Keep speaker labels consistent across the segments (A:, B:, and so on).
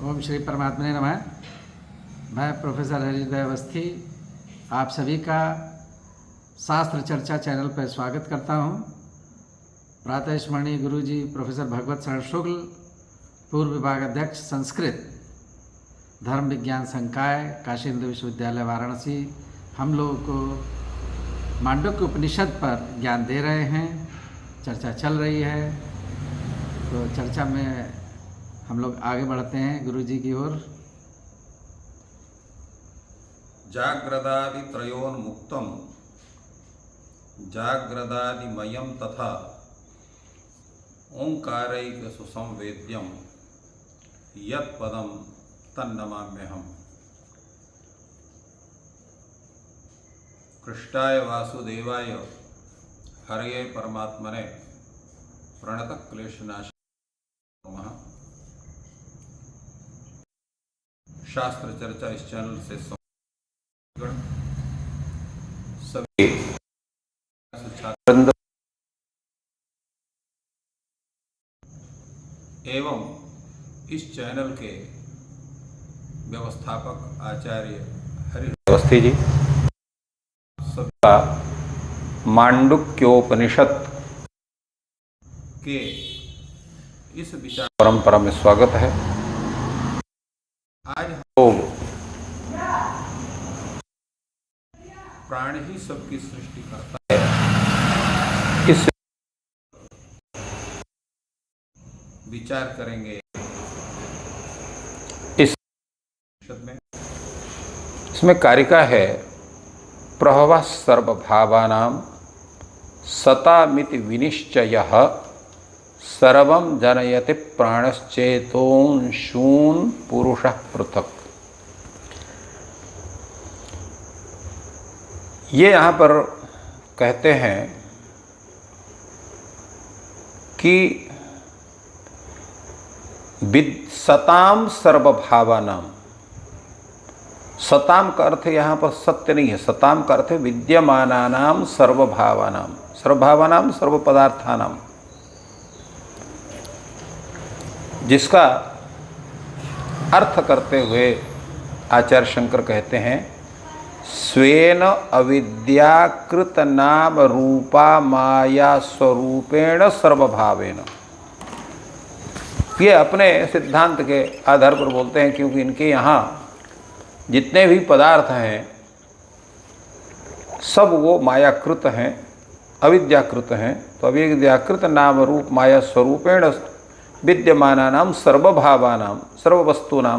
A: ओम श्री परमात्मने नमः। मैं प्रोफेसर हरिहृदय अवस्थी आप सभी का शास्त्र चर्चा चैनल पर स्वागत करता हूं। प्रातः स्मरणीय गुरु जी प्रोफेसर भगवत शरण शुक्ल, पूर्व विभाग अध्यक्ष संस्कृत, धर्म विज्ञान संकाय, काशी हिंदू विश्वविद्यालय वाराणसी, हम लोगों को मांडुक्य उपनिषद पर ज्ञान दे रहे हैं। चर्चा चल रही है, तो चर्चा में हम लोग आगे बढ़ते हैं गुरु जी की ओर।
B: जाग्रदादि त्रयोन्मुक्तम जाग्रदादिमयम तथा ओंकारैक सुसंवेद्यम यत् पदम तन्नमाम्यहम्। कृष्णाय वासुदेवाय हरये परमात्मने प्रणतः क्लेशनाशाय नमः। शास्त्र चर्चा इस चैनल से सभी छात्र एवं इस चैनल के व्यवस्थापक आचार्य हरिहृदय अवस्थी जी सबका मांडुक्योपनिषद के इस विचार परंपरा में स्वागत है। आज हम लोग प्राण ही सबकी सृष्टि करता है, इस विचार करेंगे। इस में इसमें कारिका है प्रभवः सर्वभावानां सतामिति विनिश्चयः सर्वं जनयति प्राणश्चेतोंशून् पुरुषः पृथक्। ये यहाँ पर कहते हैं कि सताम सर्वभावानां, सताम का अर्थ यहाँ पर सत्य नहीं है, सताम का अर्थ है विद्यमानानां सर्वभावानां, सर्वभावानां सर्वपदार्थानां, जिसका अर्थ करते हुए आचार्य शंकर कहते हैं स्वेन अविद्याकृत नाम रूपा माया स्वरूपेण सर्वभावेन। ये अपने सिद्धांत के आधार पर बोलते हैं, क्योंकि इनके यहाँ जितने भी पदार्थ हैं सब वो मायाकृत हैं, अविद्याकृत हैं। तो अविद्याकृत नाम रूप माया स्वरूपेण विद्यमानानां सर्वभावानां सर्ववस्तूनां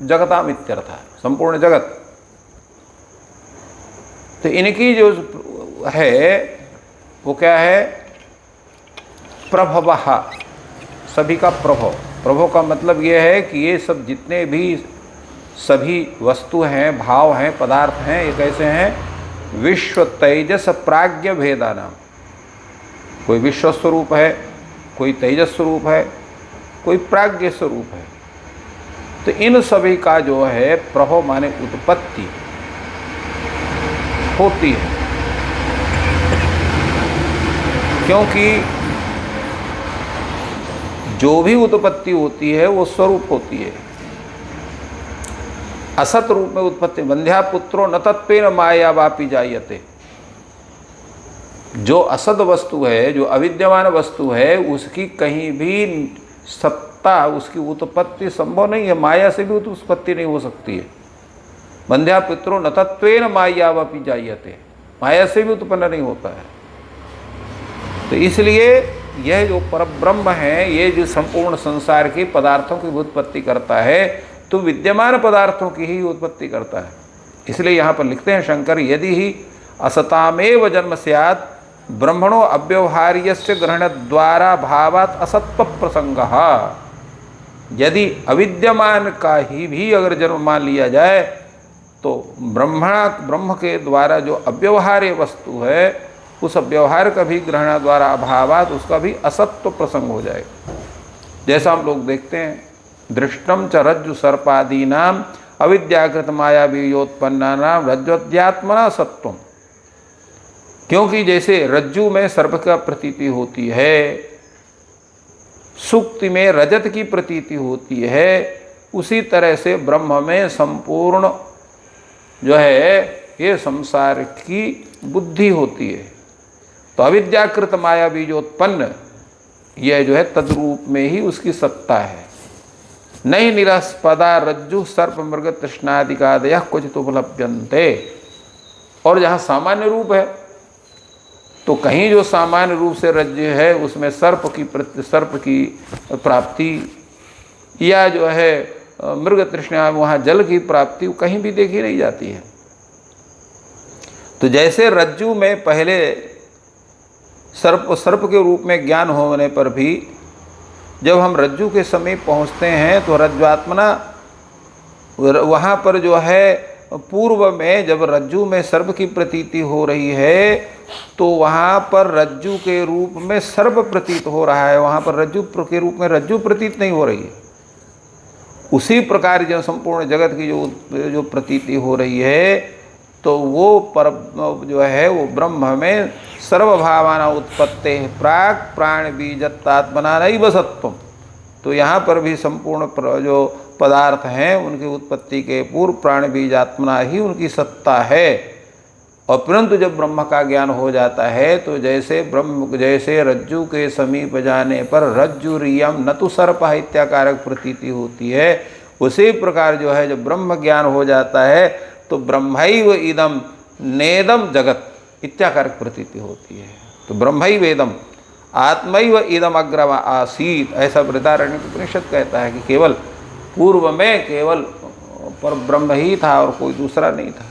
B: जगताम इत्यर्थ, संपूर्ण जगत। तो इनकी जो है वो क्या है, प्रभवः, सभी का प्रभव। प्रभव का मतलब ये है कि ये सब जितने भी सभी वस्तु हैं, भाव हैं, पदार्थ हैं, ये कैसे हैं, विश्व तेजस प्राज्ञ भेदानाम। कोई विश्व स्वरूप है, कोई तेजस स्वरूप है, कोई प्राज्ञ स्वरूप है। तो इन सभी का जो है प्रभव माने उत्पत्ति होती है, क्योंकि जो भी उत्पत्ति होती है वो स्वरूप होती है। असत रूप में उत्पत्ति, बंध्या पुत्रो न तत्पेन माया वापि जायते। जो असत वस्तु है, जो अविद्यमान वस्तु है, उसकी कहीं भी सत्ता, उसकी उत्पत्ति संभव नहीं है। माया से भी उत्पत्ति नहीं हो सकती है। बंध्या पुत्रो न तत्वेन माया वापि जायते, माया से भी उत्पन्न नहीं होता है। तो इसलिए यह जो परब्रह्म है, ये जो संपूर्ण संसार के पदार्थों की उत्पत्ति करता है, तो विद्यमान पदार्थों की ही उत्पत्ति करता है। इसलिए यहाँ पर लिखते हैं शंकर, यदि ही असतामेव जन्म स्यात् ब्रह्मणो अव्यवहार्यस्य ग्रहण द्वारा भावात् असत्व प्रसंगः। यदि अविद्यमान का ही भी अगर जन्म मान लिया जाए, तो ब्रह्म के द्वारा जो अव्यवहार्य वस्तु है, उस अव्यवहार का भी ग्रहण द्वारा अभावात उसका भी असत्व प्रसंग हो जाएगा। जैसा हम लोग देखते हैं, दृष्टम च रज्जु सर्पादीनाम अविद्याकृत माया बीजोत्पन्नानाम रज्ज्वत्यात्मना सत्वम। क्योंकि जैसे रज्जु में सर्प का प्रतीति होती है, सुक्ति में रजत की प्रतीति होती है, उसी तरह से ब्रह्म में संपूर्ण जो है ये संसार की बुद्धि होती है। तो अविद्याकृत माया बीजोत्पन्न यह जो है तद्रूप में ही उसकी सत्ता है। नहीं निरस्पदा रज्जु सर्प मृग तृष्णादिकादय क्वचित उपलभ्यन्ते। और जहाँ सामान्य रूप है तो कहीं जो सामान्य रूप से रज्जु है उसमें सर्प की प्राप्ति या जो है मृग तृष्णा वहाँ जल की प्राप्ति कहीं भी देखी नहीं जाती है। तो जैसे रज्जु में पहले सर्प के रूप में ज्ञान होने पर भी जब हम रज्जु के समीप पहुँचते हैं तो रज्ज्वात्मना वहाँ पर जो है पूर्व में जब रज्जु में सर्प की प्रतीति हो रही है तो वहाँ पर रज्जु के रूप में सर्प प्रतीत हो रहा है, वहाँ पर रज्जु के रूप में रज्जु प्रतीत नहीं हो रही है। उसी प्रकार जो संपूर्ण जगत की जो प्रतीति हो रही है तो वो पर जो है वो ब्रह्म में सर्वभावाना उत्पत्ते प्राक प्राण बीजत्तात्मना नैव सत्वम। तो यहाँ पर भी संपूर्ण जो पदार्थ हैं उनकी उत्पत्ति के पूर्व प्राण बीजात्मना ही उनकी सत्ता है। और परंतु जब ब्रह्म का ज्ञान हो जाता है तो जैसे रज्जु के समीप जाने पर रज्जुरियम न तो सर्प इत्याकारक प्रतीति होती है, उसी प्रकार जो है जब ब्रह्म ज्ञान हो जाता है तो ब्रह्मैव इदम नेदम जगत इत्याकारक प्रतीति होती है। तो ब्रह्मैव इदम आत्मैव इदम अग्रम आसीत, ऐसा बृहदारण्यक उपनिषद कहता है कि केवल पूर्व में केवल पर ब्रह्म ही था और कोई दूसरा नहीं था।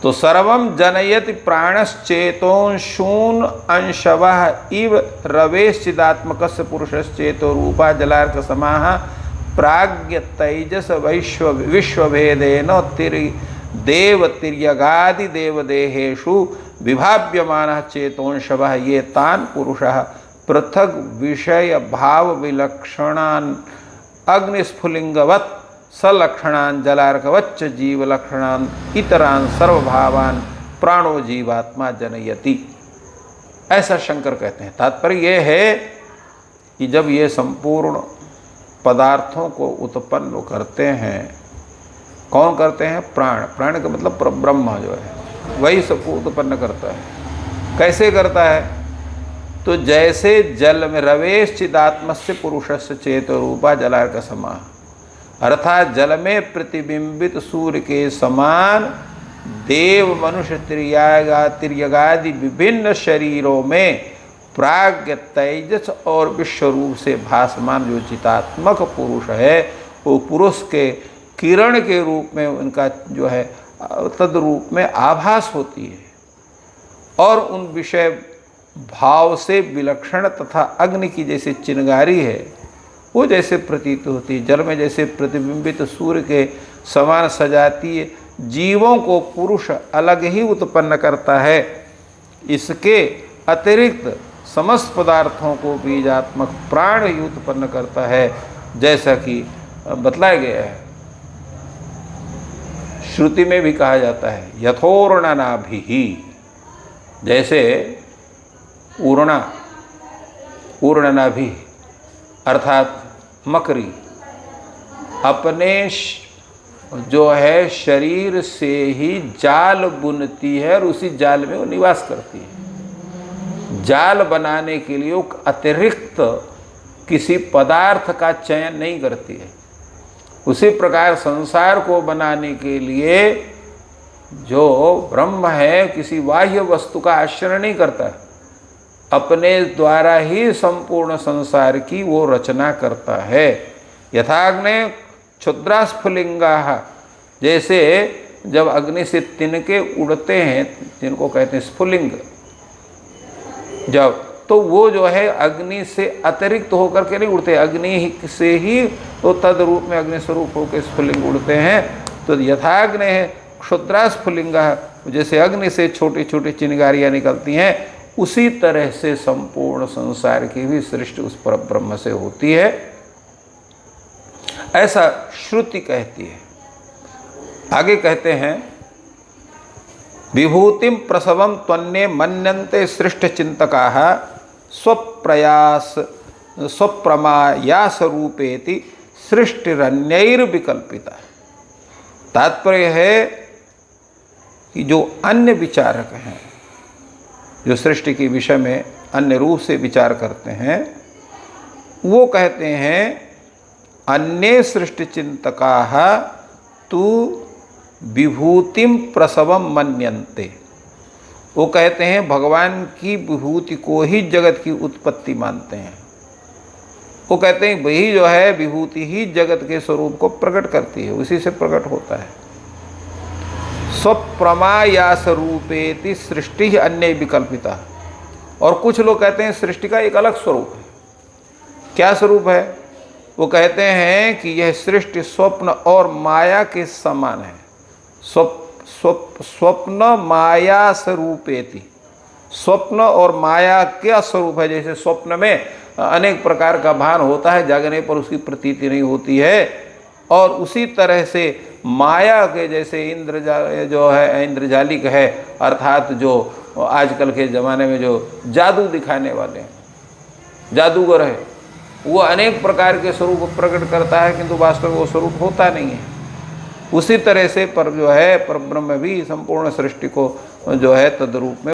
B: तो सर्वं जनयति प्राणश्चेतोंशून अंशवः इव रवेश्चिदात्मकस्य पुरुषश्चेतो रूपा जलार्क समाः प्राज्ञ तैजस विश्वभेदेन देव तिर्यगादि देवदेहेषु विभाव्यमानः चेतोंशवः ये तान् पुरुषः पृथग विषय भाव विलक्षणान् अग्निस्फुलिंगवत् सलक्षणान् जलार्कवच्च जीवलक्षणान् इतरान् सर्वभावान् प्राणो जीवात्मा जनयति। ऐसा शंकर कहते हैं। तात्पर्य यह है कि जब ये संपूर्ण पदार्थों को उत्पन्न करते हैं, कौन करते हैं? प्राण। प्राण का मतलब ब्रह्म जो है वही सबको उत्पन्न करता है। कैसे करता है? तो जैसे जल में रवेश चिदात्मस्य पुरुषस्य चेतो रूपा जलार्क समा, अर्थात जल में प्रतिबिंबित सूर्य के समान देव मनुष्य तिर्यगादि विभिन्न शरीरों में प्राज्ञ तेजस और विश्व रूप से भासमान जो चितात्मक पुरुष है वो पुरुष के किरण के रूप में उनका जो है तद रूप में आभास होती है और उन विषय भाव से विलक्षण तथा अग्नि की जैसे चिनगारी है वो जैसे प्रतीत होती है। जल में जैसे प्रतिबिंबित सूर्य के समान सजातीय जीवों को पुरुष अलग ही उत्पन्न करता है, इसके अतिरिक्त समस्त पदार्थों को बीजात्मक प्राण ही उत्पन्न करता है, जैसा कि बतलाया गया है। श्रुति में भी कहा जाता है यथोर्णनाभिः, जैसे ऊर्णनाभि अर्थात मकड़ी अपने जो है शरीर से ही जाल बुनती है और उसी जाल में वो निवास करती है। जाल बनाने के लिए वो अतिरिक्त किसी पदार्थ का चयन नहीं करती है। उसी प्रकार संसार को बनाने के लिए जो ब्रह्म है किसी बाह्य वस्तु का आश्रय नहीं करता है, अपने द्वारा ही संपूर्ण संसार की वो रचना करता है। यथाग्ने क्षुद्रास्फुलिंगा, जैसे जब अग्नि से तिनके उड़ते हैं जिनको कहते हैं स्फुलिंग, जब तो वो जो है अग्नि से अतिरिक्त होकर के नहीं उड़ते, अग्नि से ही तो तद रूप में अग्नि स्वरूप होकर स्फुलिंग उड़ते हैं। तो यथाग्नि है क्षुद्रास्फुलिंगा, जैसे अग्नि से छोटी छोटी चिनगारियाँ निकलती हैं, उसी तरह से संपूर्ण संसार की भी सृष्टि उस पर ब्रह्म से होती है, ऐसा श्रुति कहती है। आगे कहते हैं विभूतिम प्रसवम त्वन्ये मन्यन्ते सृष्ट चिंतकाः स्वप्रयास स्वप्रमायास रूपेति सृष्टिरन्यैर्विकल्पिता। तात्पर्य है कि जो अन्य विचारक हैं, जो सृष्टि के विषय में अन्य रूप से विचार करते हैं, वो कहते हैं अन्ये सृष्टि चिंतकाः तु विभूतिम प्रसवम मन्यन्ते। वो कहते हैं भगवान की विभूति को ही जगत की उत्पत्ति मानते हैं। वो कहते हैं वही जो है विभूति ही जगत के स्वरूप को प्रकट करती है, उसी से प्रकट होता है। स्वप्रमायास रूपेति सृष्टि अन्य विकल्पिता। और कुछ लोग कहते हैं सृष्टि का एक अलग स्वरूप है। क्या स्वरूप है? वो कहते हैं कि यह सृष्टि स्वप्न और माया के समान है। स्वप्न माया स्वरूपेति। स्वप्न और माया क्या स्वरूप है? जैसे स्वप्न में अनेक प्रकार का भान होता है, जागने पर उसकी प्रतीति नहीं होती है, और उसी तरह से माया के जैसे इंद्रजालिक है, अर्थात जो आजकल के ज़माने में जो जादू दिखाने वाले हैं, जादूगर है, वो अनेक प्रकार के स्वरूप प्रकट करता है, किंतु वास्तव में वो स्वरूप होता नहीं है। उसी तरह से पर जो है परब्रह्म भी संपूर्ण सृष्टि को जो है तद्रूप में